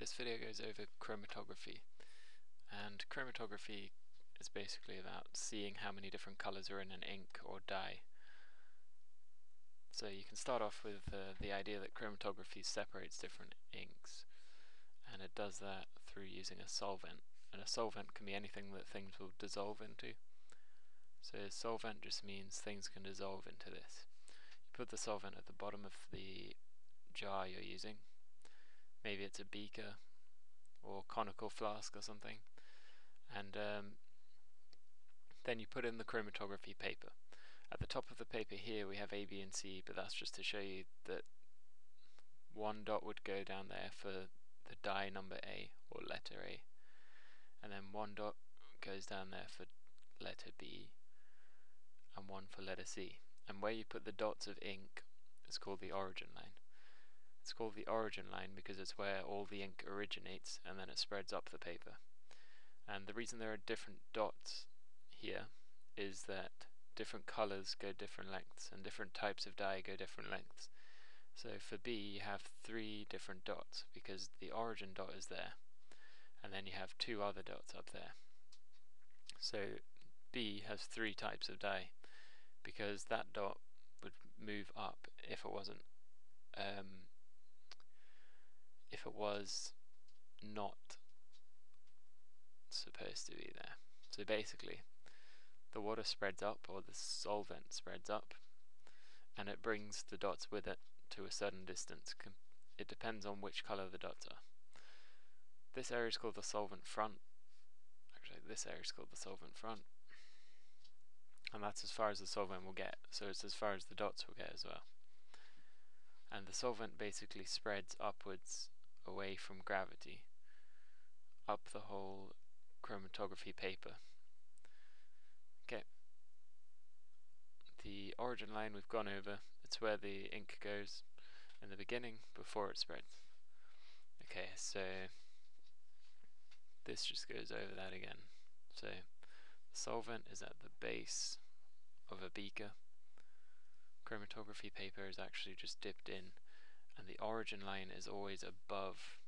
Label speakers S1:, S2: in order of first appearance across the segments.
S1: This video goes over chromatography, and chromatography is basically about seeing how many different colors are in an ink or dye. So you can start off with the idea that chromatography separates different inks, and it does that through using a solvent. And a solvent can be anything that things will dissolve into. So a solvent just means things can dissolve into this. You put the solvent at the bottom of the jar you're using. Maybe it's a beaker or conical flask or something, and then you put in the chromatography paper. At the top of the paper here we have A, B and C, but that's just to show you that one dot would go down there for the dye number A or letter A, and then one dot goes down there for letter B and one for letter C. And where you put the dots of ink is called the origin line. It's called the origin line because it's where all the ink originates and then it spreads up the paper. And the reason there are different dots here is that different colors go different lengths and different types of dye go different lengths. So for B you have 3 different dots because the origin dot is there, and then you have 2 other dots up there. So B has 3 types of dye because that dot would move up if it was not supposed to be there. So basically the water spreads up, or the solvent spreads up, and it brings the dots with it to a certain distance. It depends on which color the dots are. This area is called the solvent front. Actually, this area is called the solvent front, and that's as far as the solvent will get, so it's as far as the dots will get as well. And the solvent basically spreads upwards away from gravity up the whole chromatography paper. Okay, the origin line we've gone over. It's where the ink goes in the beginning before it spreads. Okay, so this just goes over that again. So the solvent is at the base of a beaker. Chromatography paper is actually just dipped in, and the origin line is always above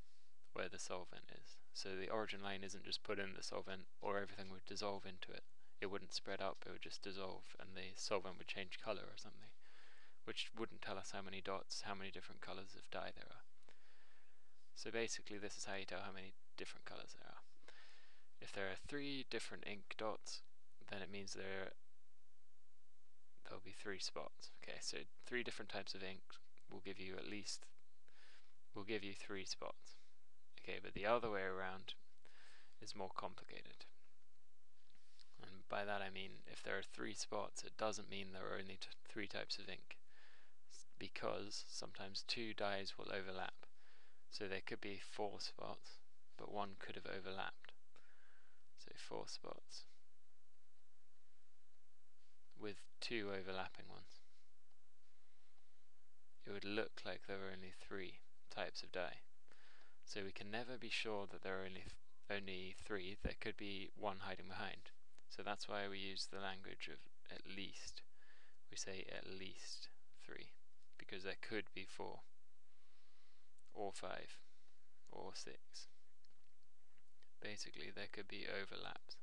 S1: where the solvent is. So the origin line isn't just put in the solvent or everything would dissolve into it. It wouldn't spread up, it would just dissolve and the solvent would change color or something, which wouldn't tell us how many dots, how many different colors of dye there are. So basically this is how you tell how many different colors there are. If there are 3 different ink dots, then it means there'll be 3 spots. Okay, so 3 different types of ink will give you 3 spots. Okay, but the other way around is more complicated. And by that I mean if there are 3 spots, it doesn't mean there are only 3 types of ink, because sometimes 2 dyes will overlap. So there could be 4 spots, but one could have overlapped. So 4 spots with 2 overlapping ones. It would look like there were only 3 types of dye. So we can never be sure that there are only 3. There could be 1 hiding behind. So that's why we use the language of at least. We say at least 3, because there could be 4 or 5 or 6. Basically there could be overlaps.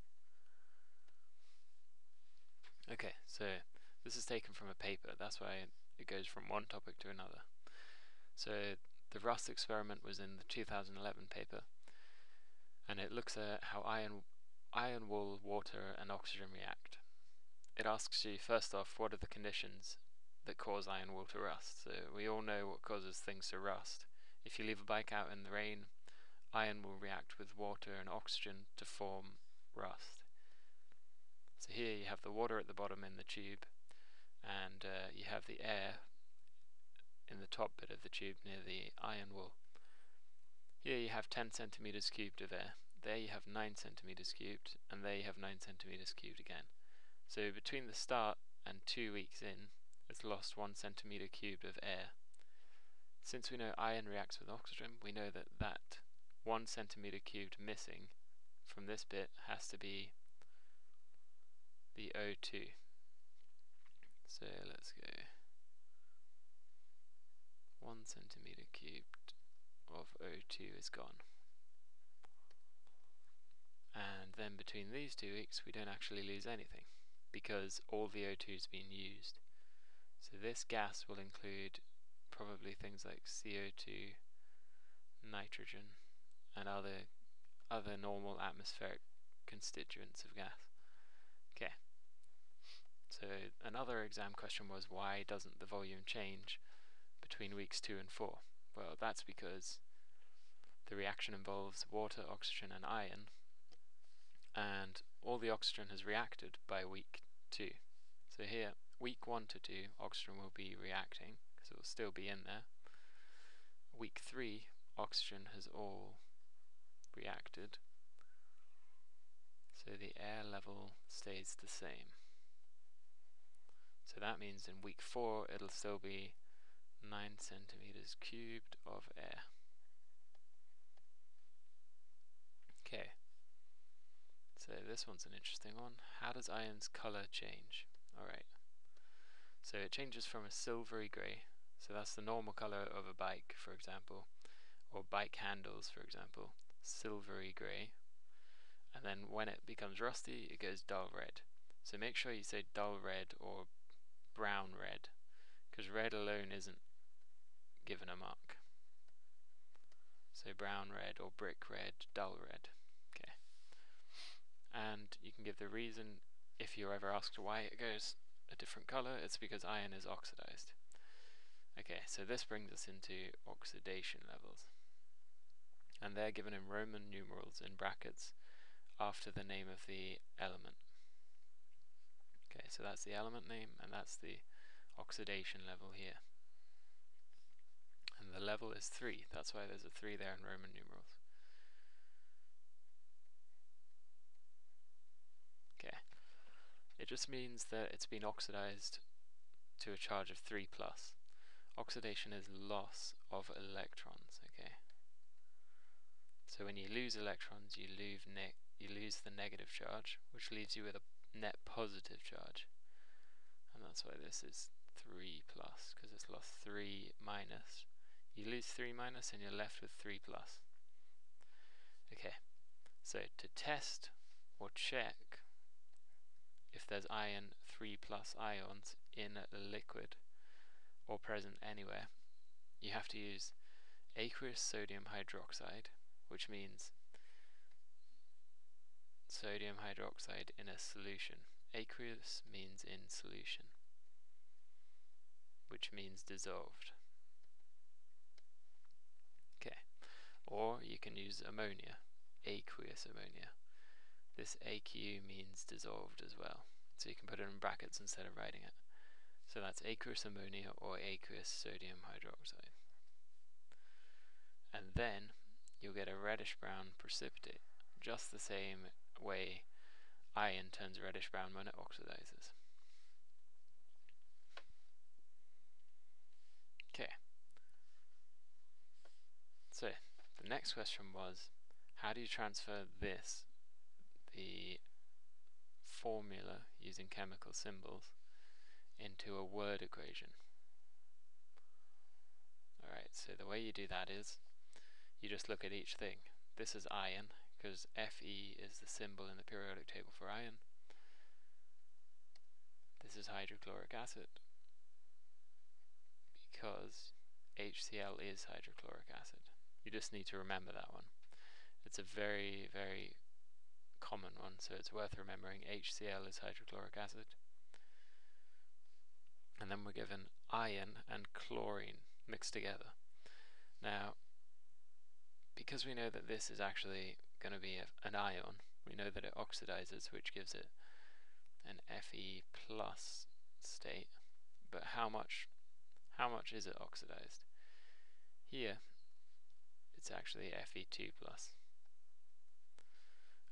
S1: Okay, so this is taken from a paper, that's why it goes from one topic to another. So the rust experiment was in the 2011 paper, and it looks at how iron wool, water and oxygen react. It asks you first off, what are the conditions that cause iron wool to rust? So we all know what causes things to rust. If you leave a bike out in the rain, iron will react with water and oxygen to form rust. So here you have the water at the bottom in the tube, and you have the air in the top bit of the tube near the iron wool. Here you have 10 centimeters cubed of air. There you have 9 centimeters cubed, and there you have 9 centimeters cubed again. So between the start and 2 weeks in, it's lost 1 centimeter cubed of air. Since we know iron reacts with oxygen, we know that that 1 centimeter cubed missing from this bit has to be the O2. So let's go 1 centimeter cubed of O2 is gone. And then between these 2 weeks we don't actually lose anything because all the O2 has been used. So this gas will include probably things like CO2, nitrogen, and other normal atmospheric constituents of gas. Okay, so another exam question was, why doesn't the volume change between weeks 2 and 4? Well, that's because the reaction involves water, oxygen, and iron, and all the oxygen has reacted by week 2. So here, week 1 to 2, oxygen will be reacting, because it will still be in there. Week 3, oxygen has all reacted, so the air level stays the same. So that means in week 4 it'll still be 9 centimeters cubed of air. Okay, so this one's an interesting one. How does iron's colour change? Alright, so it changes from a silvery grey, so that's the normal colour of a bike, for example, or bike handles, for example, silvery grey, and then when it becomes rusty it goes dull red. So make sure you say dull red or brown red, because red alone isn't given a mark. So brown red or brick red, dull red. Okay, and you can give the reason if you're ever asked why it goes a different colour. It's because iron is oxidized. Okay, so this brings us into oxidation levels, and they're given in Roman numerals in brackets after the name of the element. Okay, so that's the element name, and that's the oxidation level here. And the level is 3, that's why there's a 3 there in Roman numerals. Okay, it just means that it's been oxidized to a charge of 3+. Oxidation is loss of electrons, okay? So when you lose electrons, you lose the negative charge, which leaves you with a net positive charge. And that's why this is 3+, because it's lost 3 minus. You lose 3 minus and you're left with 3+. Okay, so to test or check if there's iron 3+ ions in a liquid or present anywhere, you have to use aqueous sodium hydroxide, which means sodium hydroxide in a solution. Aqueous means in solution, which means dissolved. Okay, or you can use ammonia, aqueous ammonia. This AQ means dissolved as well, so you can put it in brackets instead of writing it. So that's aqueous ammonia or aqueous sodium hydroxide. And then you'll get a reddish brown precipitate, just the same way iron turns reddish brown when it oxidizes. Okay, so the next question was, how do you transfer this, the formula using chemical symbols, into a word equation? Alright, so the way you do that is, you just look at each thing. This is iron, because Fe is the symbol in the periodic table for iron. This is hydrochloric acid, because HCl is hydrochloric acid. You just need to remember that one. It's a very, very common one, so it's worth remembering. HCl is hydrochloric acid. And then we're given iron and chlorine mixed together. Now, because we know that this is actually going to be an ion, we know that it oxidizes, which gives it an Fe plus state. But how much is it oxidized? Here, it's actually Fe2 plus.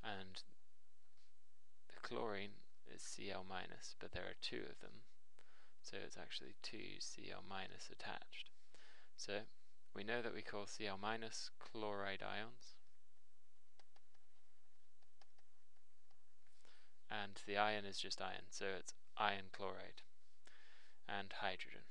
S1: And the chlorine is Cl minus, but there are 2 of them, so it's actually 2 Cl minus attached. So we know that we call Cl minus chloride ions, and the ion is just iron, so it's iron chloride, and hydrogen.